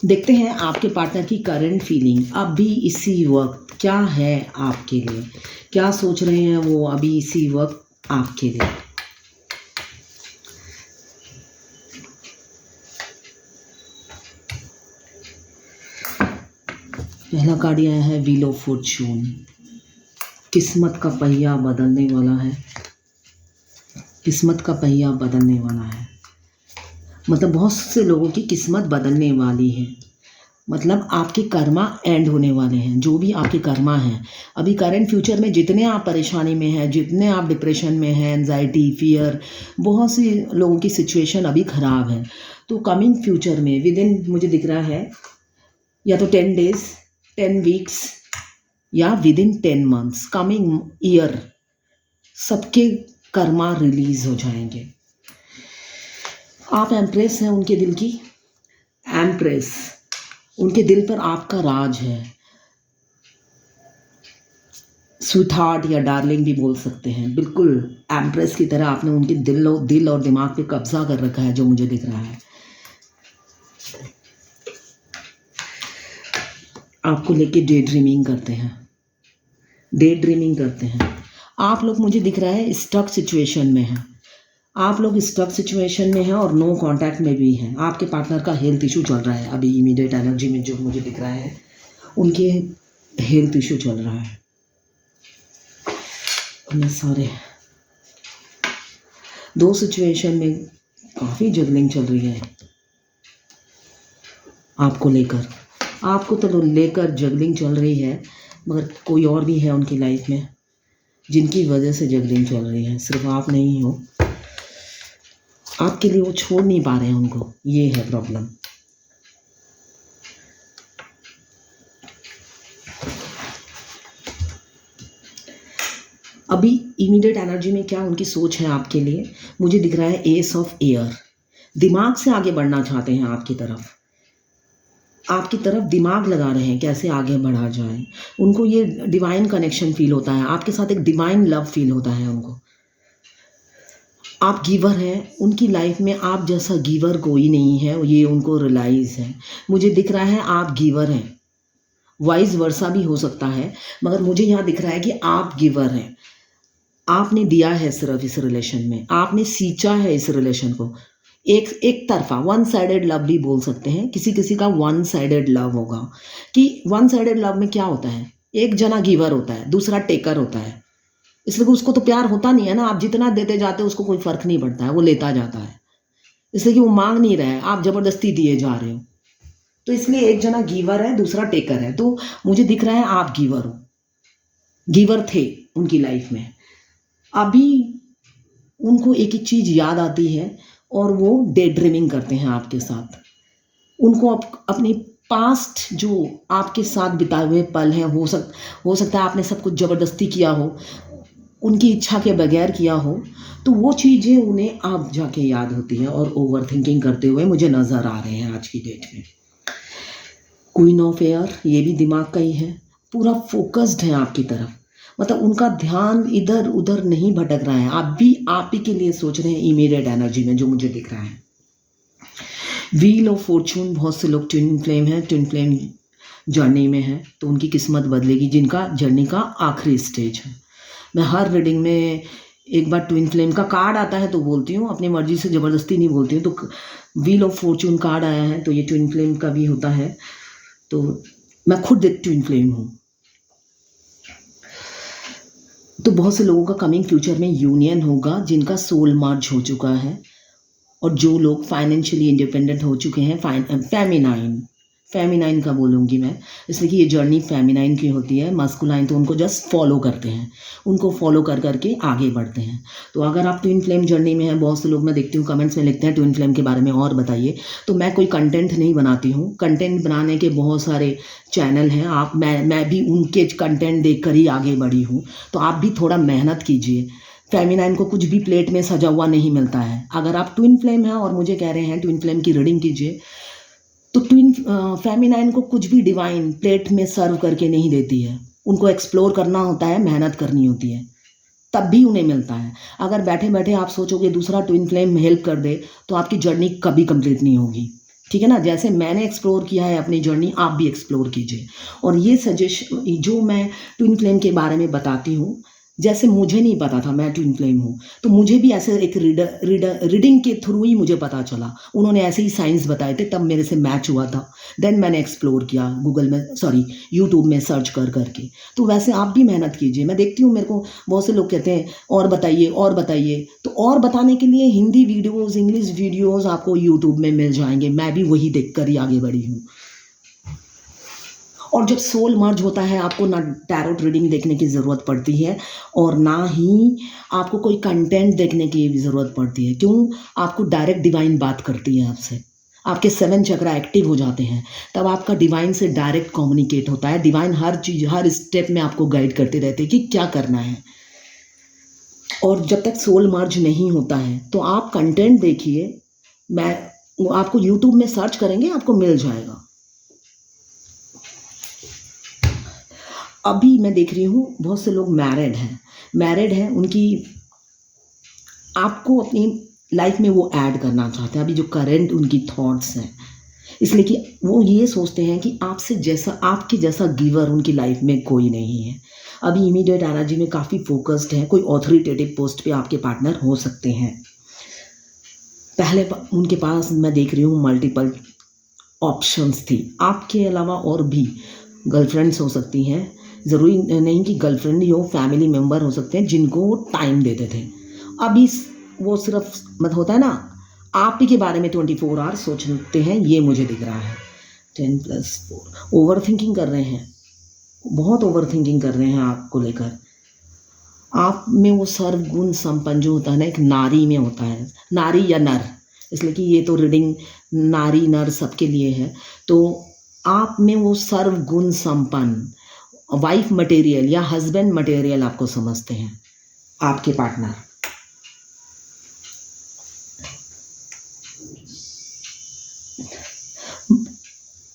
देखते हैं आपके पार्टनर की करंट फीलिंग अभी इसी वक्त क्या है आपके लिए, क्या सोच रहे हैं वो अभी इसी वक्त आपके लिए। पहला कार्ड आया है व्हील ऑफ फॉर्चून। किस्मत का पहिया बदलने वाला है, किस्मत का पहिया बदलने वाला है। मतलब बहुत से लोगों की किस्मत बदलने वाली है, मतलब आपके कर्मा एंड होने वाले हैं। जो भी आपके कर्मा हैं अभी करंट फ्यूचर में, जितने आप परेशानी में हैं, जितने आप डिप्रेशन में हैं, एंजाइटी, फियर, बहुत सी लोगों की सिचुएशन अभी ख़राब है। तो कमिंग फ्यूचर में विद इन मुझे दिख रहा है या तो 10 डेज, 10 वीक्स या with in 10 months, coming year सबके कर्मा रिलीज हो जाएंगे। आप एम्प्रेस हैं उनके दिल की, एम्प्रेस, उनके दिल पर आपका राज है। स्वीट हार्ट या डार्लिंग भी बोल सकते हैं। बिल्कुल एम्प्रेस की तरह आपने उनके दिल और दिमाग पे कब्जा कर रखा है, जो मुझे दिख रहा है। आपको लेके डे ड्रीमिंग करते हैं, डे ड्रीमिंग करते हैं। आप लोग मुझे दिख रहा है स्टक सिचुएशन में हैं, आप लोग स्टक सिचुएशन में हैं और नो कांटेक्ट में भी हैं। आपके पार्टनर का हेल्थ इशू चल रहा है अभी इमीडिएट एनर्जी में, जो मुझे दिख रहा है उनके हेल्थ इशू चल रहा है। सारे दो सिचुएशन में काफ़ी जगलिंग चल रही है आपको लेकर, आपको तो लेकर जगलिंग चल रही है, मगर कोई और भी है उनकी लाइफ में जिनकी वजह से जगलिंग चल रही है। सिर्फ आप नहीं हो, आपके लिए वो छोड़ नहीं पा रहे हैं उनको, ये है प्रॉब्लम। अभी इमीडिएट एनर्जी में क्या उनकी सोच है आपके लिए, मुझे दिख रहा है एस ऑफ एयर। दिमाग से आगे बढ़ना चाहते हैं आपकी तरफ दिमाग लगा रहे हैं कैसे आगे बढ़ा जाए। उनको ये डिवाइन कनेक्शन फील होता है आपके साथ, एक डिवाइन लव फील होता है उनको। आप गिवर हैं उनकी लाइफ में, आप जैसा गिवर कोई नहीं है, ये उनको रियलाइज़ है। मुझे दिख रहा है आप गिवर हैं, वाइस वर्सा भी हो सकता है, मगर मुझे यहाँ दिख रहा है कि आप गिवर हैं। आपने दिया है सिर्फ इस रिलेशन में, आपने सींचा है इस रिलेशन को। एक तरफा वन साइडेड लव भी बोल सकते हैं, किसी किसी का वन साइडेड लव होगा। कि वन साइडेड लव में क्या होता है, एक जना गिवर होता है, दूसरा टेकर होता है। इसलिए उसको तो प्यार होता नहीं है ना, आप जितना देते जाते हो उसको कोई फर्क नहीं पड़ता है, वो लेता जाता है। इसलिए कि वो मांग नहीं रहा है, आप जबरदस्ती दिए जा रहे हो। तो इसलिए एक जना गिवर है, दूसरा टेकर है। तो मुझे दिख रहा है आप गिवर हो, गिवर थे उनकी लाइफ में। अभी उनको एक एक चीज़ याद आती है और वो डे ड्रीमिंग करते हैं आपके साथ। उनको अपनी पास्ट जो आपके साथ बिताए हुए पल हैं, हो सकता है आपने सब कुछ ज़बरदस्ती किया हो, उनकी इच्छा के बगैर किया हो, तो वो चीज़ें उन्हें अब जाके याद होती हैं और ओवर थिंकिंग करते हुए मुझे नज़र आ रहे हैं आज की डेट में। क्वीन ऑफ एयर, ये भी दिमाग का ही है, पूरा फोकस्ड है आपकी तरफ। मतलब उनका ध्यान इधर उधर नहीं भटक रहा है, आप भी आप ही के लिए सोच रहे हैं इमीडिएट एनर्जी में, जो मुझे दिख रहा है। व्हील ऑफ फॉर्चून, बहुत से लोग ट्विन फ्लेम हैं, ट्विन फ्लेम जर्नी में है, तो उनकी किस्मत बदलेगी जिनका जर्नी का आखिरी स्टेज है। मैं हर रीडिंग में एक बार ट्विन फ्लेम का कार्ड आता है तो बोलती हूँ, अपनी मर्जी से ज़बरदस्ती नहीं बोलती हूँ। तो व्हील ऑफ फॉर्चून कार्ड आया है तो ये ट्विन फ्लेम का भी होता है, तो मैं खुद एक ट्विन फ्लेम हूँ। तो बहुत से लोगों का कमिंग फ्यूचर में यूनियन होगा जिनका सोल मर्ज हो चुका है, और जो लोग फाइनेंशियली इंडिपेंडेंट हो चुके हैं, फेमिनाइन का बोलूँगी मैं, इसलिए कि ये जर्नी फेमिनाइन की होती है। मस्कुलाइन तो उनको जस्ट फॉलो करते हैं, उनको फॉलो कर करके आगे बढ़ते हैं। तो अगर आप ट्विन फ्लेम जर्नी में हैं, बहुत से लोग मैं देखती हूँ कमेंट्स में लिखते हैं ट्विन फ्लेम के बारे में और बताइए। तो मैं कोई कंटेंट नहीं बनाती हूँ, कंटेंट बनाने के बहुत सारे चैनल हैं, मैं भी उनके कंटेंट देख कर ही आगे बढ़ी हूँ। तो आप भी थोड़ा मेहनत कीजिए, फेमिनाइन को कुछ भी प्लेट में सजा हुआ नहीं मिलता है। अगर आप ट्विन फ्लेम हैं और मुझे कह रहे हैं ट्विन फ्लेम की रीडिंग कीजिए, तो फेमिनाइन को कुछ भी डिवाइन प्लेट में सर्व करके नहीं देती है, उनको एक्सप्लोर करना होता है, मेहनत करनी होती है, तब भी उन्हें मिलता है। अगर बैठे बैठे आप सोचोगे दूसरा ट्विन फ्लेम हेल्प कर दे, तो आपकी जर्नी कभी कंप्लीट नहीं होगी। ठीक है ना। जैसे मैंने एक्सप्लोर किया है अपनी जर्नी, आप भी एक्सप्लोर कीजिए। और ये सजेशन जो मैं ट्विन फ्लेम के बारे में बताती हूँ, जैसे मुझे नहीं पता था मैं ट्विन फ्लेम हूँ, तो मुझे भी ऐसे एक रीडिंग के थ्रू ही मुझे पता चला। उन्होंने ऐसे ही साइंस बताए थे, तब मेरे से मैच हुआ था। देन मैंने एक्सप्लोर किया गूगल में, सॉरी यूट्यूब में सर्च कर करके। तो वैसे आप भी मेहनत कीजिए। मैं देखती हूँ, मेरे को बहुत से लोग कहते हैं और बताइए और बताइए, तो और बताने के लिए हिंदी वीडियोज़, इंग्लिश वीडियोज़ आपको यूट्यूब में मिल जाएंगे। मैं भी वही देख कर ही आगे बढ़ी हूँ। और जब सोल मर्ज होता है, आपको ना टैरोट रीडिंग देखने की ज़रूरत पड़ती है और ना ही आपको कोई कंटेंट देखने की भी ज़रूरत पड़ती है। क्यों? आपको डायरेक्ट डिवाइन बात करती है आपसे। आपके 7 चक्रा एक्टिव हो जाते हैं, तब आपका डिवाइन से डायरेक्ट कम्युनिकेट होता है। डिवाइन हर चीज़, हर स्टेप में आपको गाइड करते रहते हैं कि क्या करना है। और जब तक सोल मर्ज नहीं होता है, तो आप कंटेंट देखिए। मैं आपको यूट्यूब में सर्च करेंगे, आपको मिल जाएगा। अभी मैं देख रही हूँ बहुत से लोग मैरिड हैं, उनकी आपको अपनी लाइफ में वो ऐड करना चाहते हैं, अभी जो करंट उनकी थॉट्स हैं, इसलिए कि वो ये सोचते हैं कि आपके जैसा गिवर उनकी लाइफ में कोई नहीं है। अभी इमीडिएट एनर्जी में काफ़ी फोकस्ड है, कोई ऑथोरिटेटिव पोस्ट पे आपके पार्टनर हो सकते हैं। पहले उनके पास मैं देख रही हूँ मल्टीपल ऑप्शंस थी। आपके अलावा और भी गर्लफ्रेंड्स हो सकती हैं, ज़रूरी नहीं कि गर्लफ्रेंड ही हो, फैमिली मेम्बर हो सकते हैं जिनको वो टाइम देते थे। अभी वो सिर्फ मत होता है ना, आप ही के बारे में 24 आवर्स सोचते हैं, ये मुझे दिख रहा है। 10+4 ओवर थिंकिंग कर रहे हैं, बहुत ओवर थिंकिंग कर रहे हैं आपको लेकर। आप में वो सर्वगुण संपन्न जो होता है ना, एक नारी में होता है, नारी या नर, इसलिए कि ये तो रीडिंग नारी नर सबके लिए है। तो आप में वो सर्वगुण संपन्न वाइफ मटेरियल या हस्बैंड मटेरियल आपको समझते हैं आपके पार्टनर।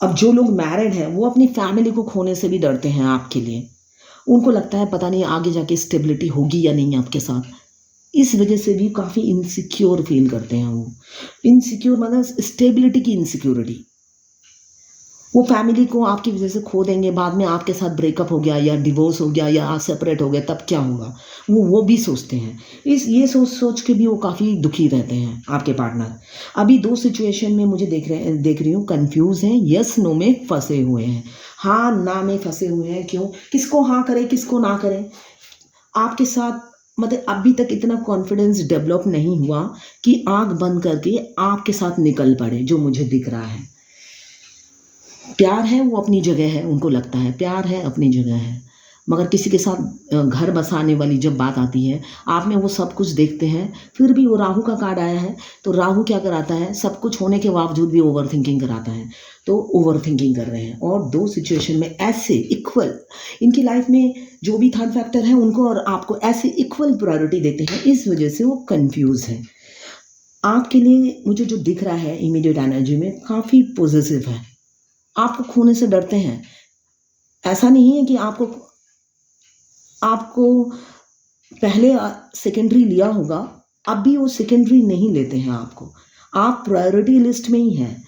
अब जो लोग मैरिड हैं, वो अपनी फैमिली को खोने से भी डरते हैं आपके लिए। उनको लगता है पता नहीं आगे जाके स्टेबिलिटी होगी या नहीं आपके साथ। इस वजह से भी काफ़ी इनसिक्योर फील करते हैं वो। इनसिक्योर मतलब स्टेबिलिटी की इनसिक्योरिटी। वो फैमिली को आपकी वजह से खो देंगे, बाद में आपके साथ ब्रेकअप हो गया या डिवोर्स हो गया या आप सेपरेट हो गए, तब क्या होगा, वो भी सोचते हैं। ये सोच के भी वो काफ़ी दुखी रहते हैं आपके पार्टनर। अभी 2 सिचुएशन में मुझे देख रही हूँ, कंफ्यूज हैं, यस नो में फंसे हुए हैं, हाँ ना में फंसे हुए हैं। क्यों? किसको हाँ करें, किसको ना करें। आपके साथ मतलब अभी तक इतना कॉन्फिडेंस डेवलप नहीं हुआ कि आँख बंद करके आपके साथ निकल पड़े, जो मुझे दिख रहा है। प्यार है, वो अपनी जगह है, उनको लगता है प्यार है, अपनी जगह है। मगर किसी के साथ घर बसाने वाली जब बात आती है, आप में वो सब कुछ देखते हैं, फिर भी वो राहु का कार्ड आया है, तो राहु क्या कराता है, सब कुछ होने के बावजूद भी ओवर थिंकिंग कराता है। तो ओवर थिंकिंग कर रहे हैं। और 2 सिचुएशन में ऐसे इक्वल, इनकी लाइफ में जो भी थर्ड फैक्टर है, उनको और आपको ऐसे इक्वल प्रायोरिटी देते हैं, इस वजह से वो कन्फ्यूज़ है। आपके लिए मुझे जो दिख रहा है इमीडिएट एनर्जी में, काफ़ी पॉजिटिव है, आपको खोने से डरते हैं। ऐसा नहीं है कि आपको पहले सेकेंडरी लिया होगा, अब भी वो सेकेंडरी नहीं लेते हैं आपको। आप प्रायोरिटी लिस्ट में ही हैं।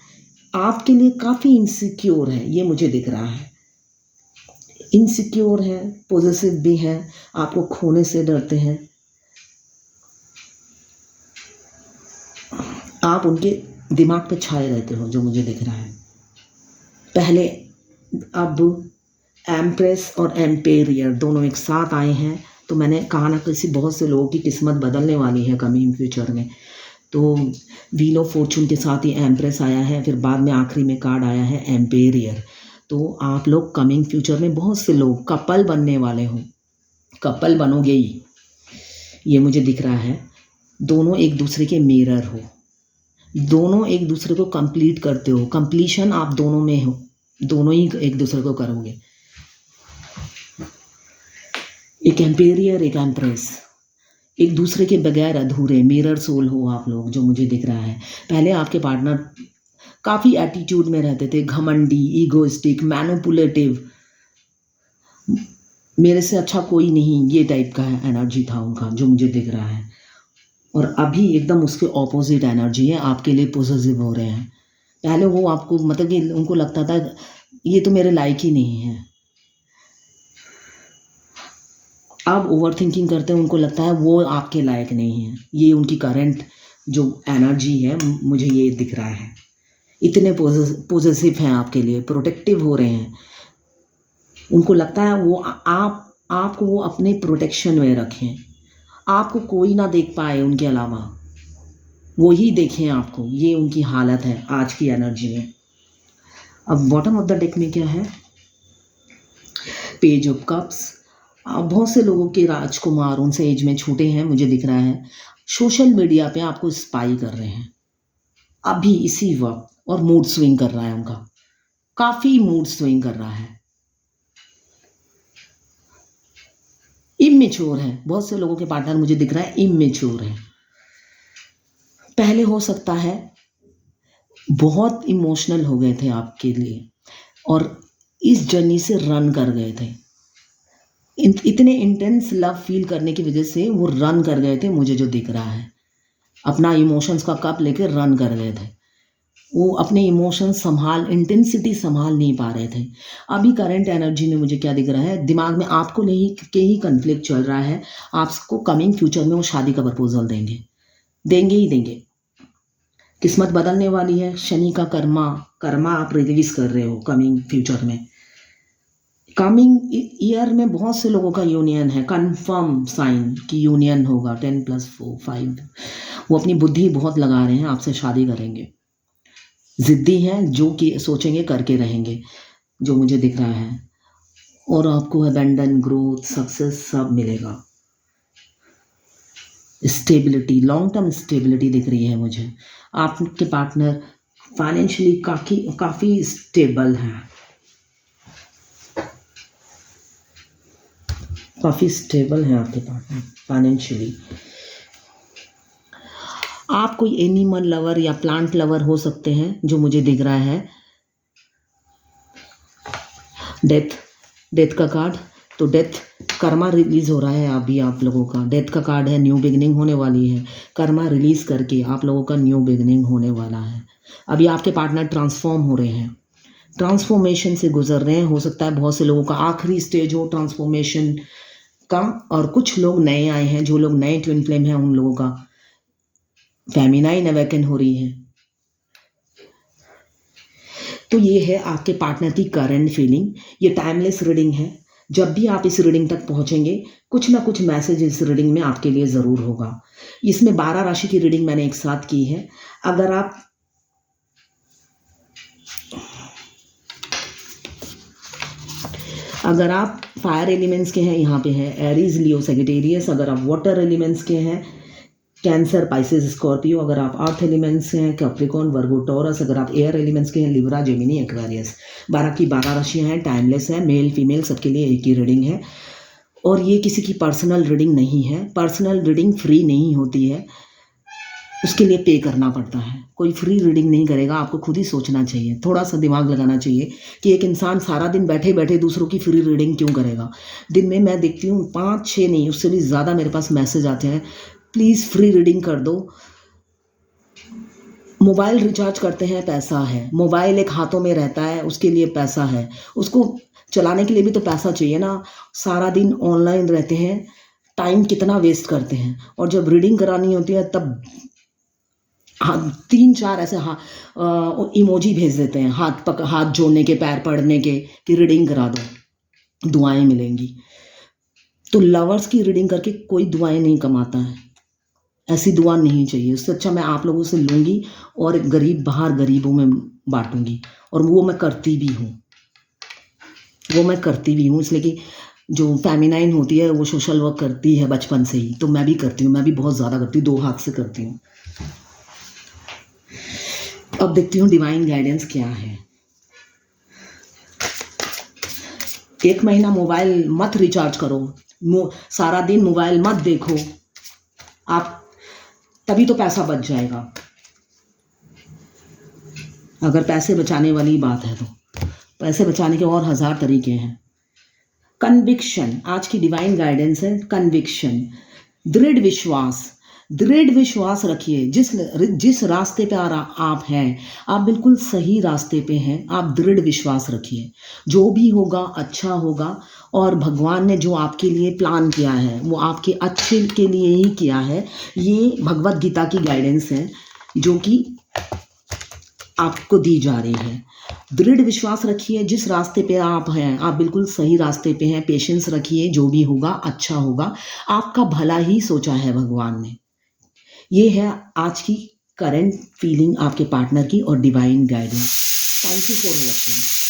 आपके लिए काफ़ी इनसिक्योर है, ये मुझे दिख रहा है। इनसिक्योर है, पॉजिटिव भी है, आपको खोने से डरते हैं। आप उनके दिमाग पे छाए रहते हो, जो मुझे दिख रहा है। पहले अब एम्प्रेस और एम्पेरियर दोनों एक साथ आए हैं, तो मैंने कहा ना, बहुत से लोगों की किस्मत बदलने वाली है कमिंग फ्यूचर में। तो व्हील ऑफ फॉर्चून के साथ ही एम्प्रेस आया है, फिर बाद में आखिरी में कार्ड आया है एम्पेरियर। तो आप लोग कमिंग फ्यूचर में बहुत से लोग कपल बनने वाले हो, कपल बनोगे ही, ये मुझे दिख रहा है। दोनों एक दूसरे के मिरर हो, दोनों एक दूसरे को कंप्लीट करते हो, कंप्लीशन आप दोनों में हो, दोनों ही एक दूसरे को करोगे। एक एम्पेरियर, एक एम्प्रेस, एक दूसरे के बगैर अधूरे, मिरर सोल हो आप लोग, जो मुझे दिख रहा है। पहले आपके पार्टनर काफ़ी एटीट्यूड में रहते थे, घमंडी, ईगोइस्टिक, मैनिपुलेटिव, मेरे से अच्छा कोई नहीं, ये टाइप का एनर्जी था उनका, जो मुझे दिख रहा है। और अभी एकदम उसके ऑपोजिट एनर्जी है, आपके लिए पॉजिटिव हो रहे हैं। पहले वो आपको मतलब कि उनको लगता था ये तो मेरे लायक ही नहीं है। अब ओवर थिंकिंग करते हैं, उनको लगता है वो आपके लायक नहीं है। ये उनकी करंट जो एनर्जी है मुझे ये दिख रहा है। इतने पॉजिटिव हैं आपके लिए, प्रोटेक्टिव हो रहे हैं। उनको लगता है वो आपको वो अपने प्रोटेक्शन में रखें, आपको कोई ना देख पाए उनके अलावा, वो ही देखें आपको। ये उनकी हालत है आज की एनर्जी में। अब बॉटम ऑफ द डेक में क्या है? Page of cups. बहुत से लोगों के राजकुमार उनसे एज में छोटे हैं, मुझे दिख रहा है। सोशल मीडिया पे आपको स्पाई कर रहे हैं अभी इसी वक्त, और मूड स्विंग कर रहा है उनका, काफ़ी मूड स्विंग कर रहा है। इमेच्योर है, बहुत से लोगों के पार्टनर मुझे दिख रहा है इमेच्योर है। पहले हो सकता है बहुत इमोशनल हो गए थे आपके लिए और इस जर्नी से रन कर गए थे। इतने इंटेंस लव फील करने की वजह से वो रन कर गए थे, मुझे जो दिख रहा है। अपना इमोशंस का कप लेकर रन कर गए थे। वो अपने इमोशंस इंटेंसिटी संभाल नहीं पा रहे थे। अभी करंट एनर्जी में मुझे क्या दिख रहा है? दिमाग में आपको के ही कन्फ्लिक्ट चल रहा है। आपको कमिंग फ्यूचर में वो शादी का प्रपोजल देंगे ही देंगे। किस्मत बदलने वाली है। शनि का कर्मा आप रिलीज कर रहे हो कमिंग फ्यूचर में। कमिंग ईयर में बहुत से लोगों का यूनियन है, कंफर्म साइन कि यूनियन होगा। 10+4 5। वो अपनी बुद्धि बहुत लगा रहे हैं, आपसे शादी करेंगे। जिद्दी हैं, जो कि सोचेंगे करके रहेंगे, जो मुझे दिख रहा है। और आपको अबेंडन, ग्रोथ, सक्सेस सब मिलेगा। स्टेबिलिटी, लॉन्ग टर्म स्टेबिलिटी दिख रही है मुझे। आपके पार्टनर फाइनेंशियली काफ़ी स्टेबल हैं, काफ़ी स्टेबल हैं आपके पार्टनर फाइनेंशियली। आप कोई एनिमल लवर या प्लांट लवर हो सकते हैं, जो मुझे दिख रहा है। डेथ का कार्ड, तो डेथ कर्मा रिलीज हो रहा है अभी आप लोगों का। डेथ का कार्ड है, न्यू बिगनिंग होने वाली है। कर्मा रिलीज करके आप लोगों का न्यू बिगनिंग होने वाला है। अभी आपके पार्टनर ट्रांसफॉर्म हो रहे हैं, ट्रांसफॉर्मेशन से गुजर रहे हैं। हो सकता है बहुत से लोगों का आखिरी स्टेज हो ट्रांसफॉर्मेशन का, और कुछ लोग नए आए हैं। जो लोग नए ट्विन फ्लेम हैं, उन लोगों का फेमिनाइन अवेकन हो रही है। तो ये है आपके पार्टनर की करंट फीलिंग। ये टाइमलेस रीडिंग है। जब भी आप इस रीडिंग तक पहुंचेंगे, कुछ ना कुछ मैसेज इस रीडिंग में आपके लिए ज़रूर होगा। इसमें 12 राशि की रीडिंग मैंने एक साथ की है। अगर आप फायर एलिमेंट्स के हैं, यहाँ पे है एरीज, लियो, सेजिटेरियस। अगर आप वाटर एलिमेंट्स के हैं, कैंसर, पाइसेस, स्कॉर्पियो। अगर आप अर्थ एलिमेंट्स के हैं, कैप्रिकॉर्न, वर्गो, टॉरस। अगर आप एयर एलिमेंट्स के हैं, लिब्रा, जेमिनी, एक्वेरियस। 12 की 12 राशियाँ हैं, टाइमलेस है, मेल फीमेल सबके लिए एक ही रीडिंग है। और ये किसी की पर्सनल रीडिंग नहीं है। पर्सनल रीडिंग फ्री नहीं होती है, उसके लिए पे करना पड़ता है। कोई फ्री रीडिंग नहीं करेगा, आपको खुद ही सोचना चाहिए, थोड़ा सा दिमाग लगाना चाहिए कि एक इंसान सारा दिन बैठे बैठे दूसरों की फ्री रीडिंग क्यों करेगा। दिन में मैं देखती हूँ 5-6 नहीं, उससे भी ज़्यादा मेरे पास मैसेज आते हैं, प्लीज़ फ्री रीडिंग कर दो। मोबाइल रिचार्ज करते हैं, पैसा है। मोबाइल एक हाथों में रहता है, उसके लिए पैसा है। उसको चलाने के लिए भी तो पैसा चाहिए ना। सारा दिन ऑनलाइन रहते हैं, टाइम कितना वेस्ट करते हैं। और जब रीडिंग करानी होती है तब 3-4 ऐसे इमोजी भेज देते हैं, हाथ जोड़ने के, पैर पड़ने के, कि रीडिंग करा दो, दुआएं मिलेंगी। तो लवर्स की रीडिंग करके कोई दुआएं नहीं कमाता है, ऐसी दुआ नहीं चाहिए। उससे अच्छा मैं आप लोगों से लूँगी और गरीबों में बांटूंगी। और वो मैं करती भी हूँ, इसलिए कि जो फेमिनाइन होती है वो सोशल वर्क करती है बचपन से ही, तो मैं भी करती हूँ। मैं भी बहुत ज़्यादा करती हूँ, 2 हाथ से करती हूँ। अब देखती हूँ डिवाइन गाइडेंस क्या है। 1 महीना मोबाइल मत रिचार्ज करो, सारा दिन मोबाइल मत देखो आप, तभी तो पैसा बच जाएगा। अगर पैसे बचाने वाली बात है तो पैसे बचाने के और 1000 तरीके हैं। कन्विक्शन, आज की डिवाइन गाइडेंस है कन्विक्शन, दृढ़ विश्वास। दृढ़ विश्वास रखिए, जिस रास्ते पे आप हैं, आप बिल्कुल सही रास्ते पे हैं। आप दृढ़ विश्वास रखिए, जो भी होगा अच्छा होगा, और भगवान ने जो आपके लिए प्लान किया है वो आपके अच्छे के लिए ही किया है। ये भगवत गीता की गाइडेंस है जो कि आपको दी जा रही है। दृढ़ विश्वास रखिए, जिस रास्ते पे आप हैं आप बिल्कुल सही रास्ते पे हैं। पेशेंस रखिए, जो भी होगा अच्छा होगा। आपका भला ही सोचा है भगवान ने। ये है आज की करंट फीलिंग आपके पार्टनर की और divine guidance. Thank you for watching.